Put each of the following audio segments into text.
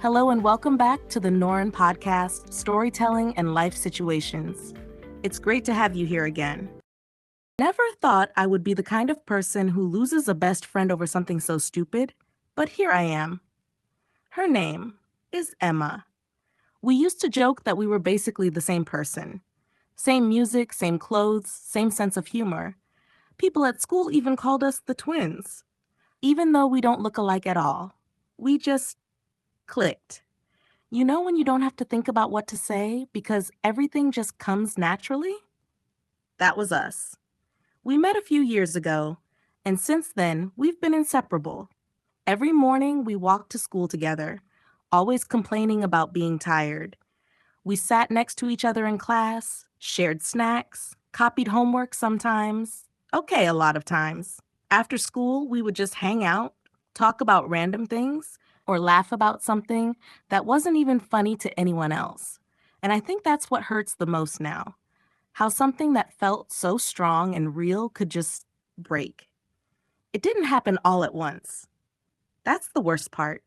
Hello and welcome back to the Norin podcast, Storytelling and Life Situations. It's great to have you here again. Never thought I would be the kind of person who loses a best friend over something so stupid, but here I am. Her name is Emma. We used to joke that we were basically the same person. Same music, same clothes, same sense of humor. People at school even called us the twins, even though we don't look alike at all. We just clicked. You know when you don't have to think about what to say because everything just comes naturally? That was us. We met a few years ago, and since then, we've been inseparable. Every morning, we walked to school together, always complaining about being tired. We sat next to each other in class, shared snacks, copied homework sometimes. Okay, a lot of times. After school, we would just hang out, talk about random things, or laugh about something that wasn't even funny to anyone else. And I think that's what hurts the most now. How something that felt so strong and real could just break. It didn't happen all at once. That's the worst part.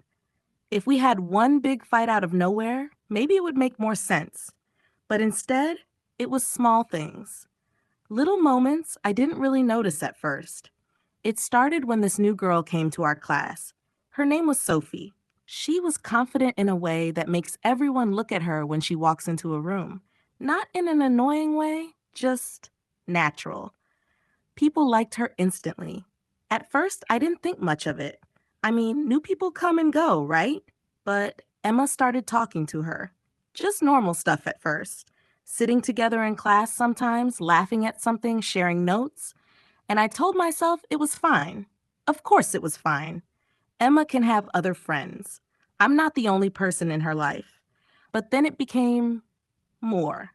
If we had one big fight out of nowhere, maybe it would make more sense. But instead, it was small things. Little moments I didn't really notice at first. It started when this new girl came to our class. Her name was Sophie. She was confident in a way that makes everyone look at her when she walks into a room. Not in an annoying way, just natural. People liked her instantly. At first, I didn't think much of it. I mean, new people come and go, right? But Emma started talking to her. Just normal stuff at first. Sitting together in class sometimes, laughing at something, sharing notes. And I told myself it was fine. Of course it was fine. Emma can have other friends. I'm not the only person in her life. But then it became more.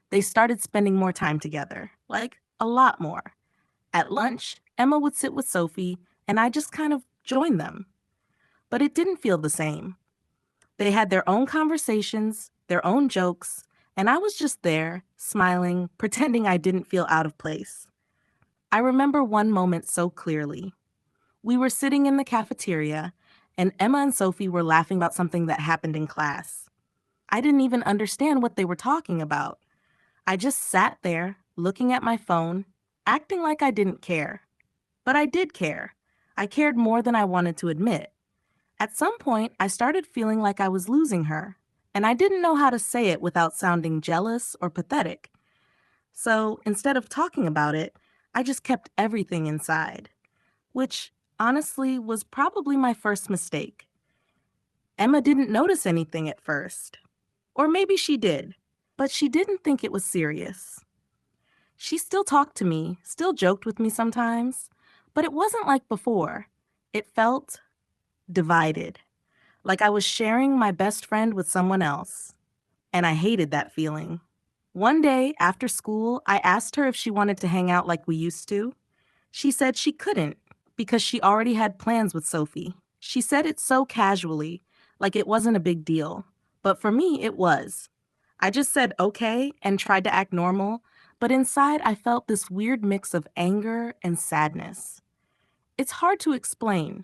They started spending more time together, like a lot more. At lunch, Emma would sit with Sophie, and I just kind of joined them. But it didn't feel the same. They had their own conversations, their own jokes, and I was just there, smiling, pretending I didn't feel out of place. I remember one moment so clearly. We were sitting in the cafeteria, and Emma and Sophie were laughing about something that happened in class. I didn't even understand what they were talking about. I just sat there, looking at my phone, acting like I didn't care. But I did care. I cared more than I wanted to admit. At some point, I started feeling like I was losing her, and I didn't know how to say it without sounding jealous or pathetic. So instead of talking about it, I just kept everything inside, which honestly was probably my first mistake. Emma didn't notice anything at first. Or maybe she did, but she didn't think it was serious. She still talked to me, still joked with me sometimes, but it wasn't like before. It felt divided, like I was sharing my best friend with someone else. And I hated that feeling. One day after school, I asked her if she wanted to hang out like we used to. She said she couldn't because she already had plans with Sophie. She said it so casually, like it wasn't a big deal. But for me, it was. I just said okay and tried to act normal, but inside I felt this weird mix of anger and sadness. It's hard to explain.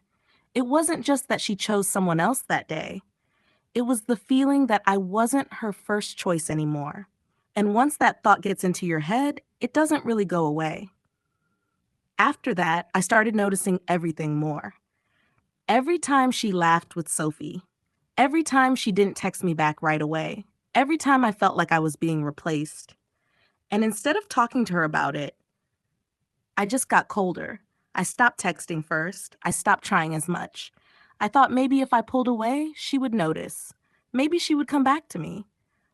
It wasn't just that she chose someone else that day. It was the feeling that I wasn't her first choice anymore. And once that thought gets into your head, it doesn't really go away. After that, I started noticing everything more. Every time she laughed with Sophie, every time she didn't text me back right away, every time I felt like I was being replaced. And instead of talking to her about it, I just got colder. I stopped texting first. I stopped trying as much. I thought maybe if I pulled away, she would notice. Maybe she would come back to me.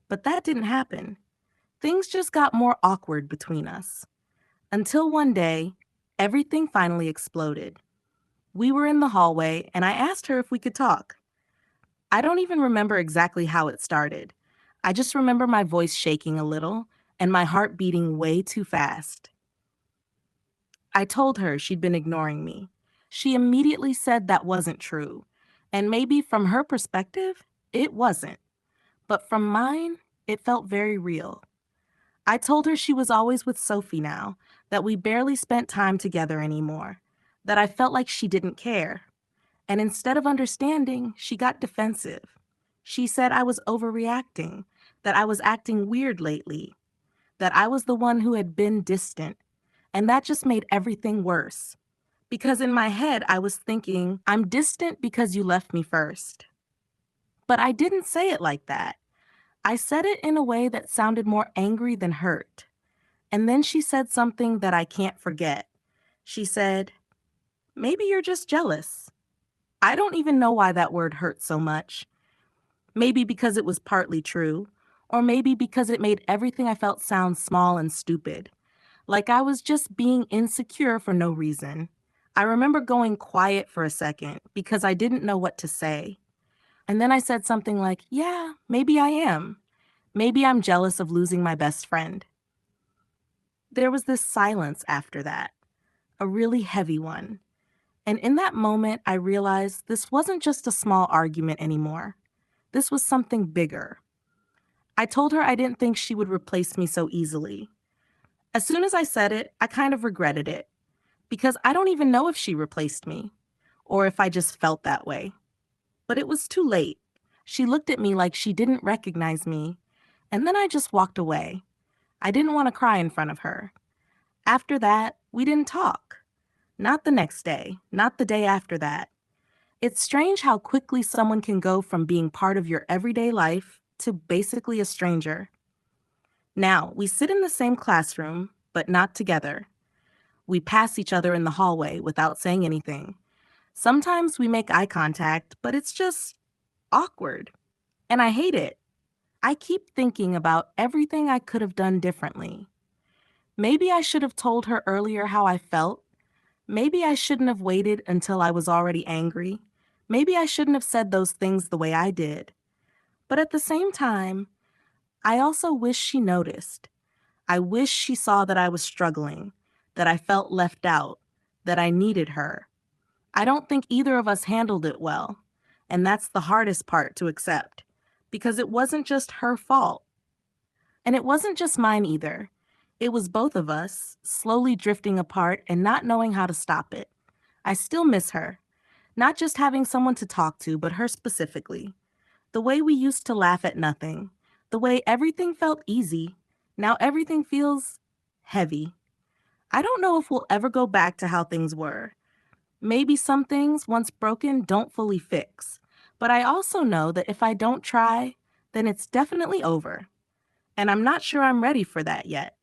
But that didn't happen. Things just got more awkward between us. Until one day, everything finally exploded. We were in the hallway, and I asked her if we could talk. I don't even remember exactly how it started. I just remember my voice shaking a little and my heart beating way too fast. I told her she'd been ignoring me. She immediately said that wasn't true. And maybe from her perspective, it wasn't. But from mine, it felt very real. I told her she was always with Sophie now, that we barely spent time together anymore, that I felt like she didn't care. And instead of understanding, she got defensive. She said I was overreacting, that I was acting weird lately, that I was the one who had been distant, and that just made everything worse. Because in my head, I was thinking, I'm distant because you left me first. But I didn't say it like that. I said it in a way that sounded more angry than hurt. And then she said something that I can't forget. She said, maybe you're just jealous. I don't even know why that word hurt so much. Maybe because it was partly true, or maybe because it made everything I felt sound small and stupid. Like I was just being insecure for no reason. I remember going quiet for a second because I didn't know what to say. And then I said something like, yeah, maybe I am. Maybe I'm jealous of losing my best friend. There was this silence after that, a really heavy one. And in that moment, I realized this wasn't just a small argument anymore. This was something bigger. I told her I didn't think she would replace me so easily. As soon as I said it, I kind of regretted it, because I don't even know if she replaced me, or if I just felt that way. But it was too late. She looked at me like she didn't recognize me, and then I just walked away. I didn't want to cry in front of her. After that, we didn't talk. Not the next day, not the day after that. It's strange how quickly someone can go from being part of your everyday life to basically a stranger. Now, we sit in the same classroom, but not together. We pass each other in the hallway without saying anything. Sometimes we make eye contact, but it's just awkward. And I hate it. I keep thinking about everything I could have done differently. Maybe I should have told her earlier how I felt. Maybe I shouldn't have waited until I was already angry. Maybe I shouldn't have said those things the way I did. But at the same time, I also wish she noticed. I wish she saw that I was struggling, that I felt left out, that I needed her. I don't think either of us handled it well, and that's the hardest part to accept, because it wasn't just her fault. And it wasn't just mine either. It was both of us, slowly drifting apart and not knowing how to stop it. I still miss her. Not just having someone to talk to, but her specifically. The way we used to laugh at nothing. The way everything felt easy. Now everything feels heavy. I don't know if we'll ever go back to how things were. Maybe some things, once broken, don't fully fix. But I also know that if I don't try, then it's definitely over. And I'm not sure I'm ready for that yet.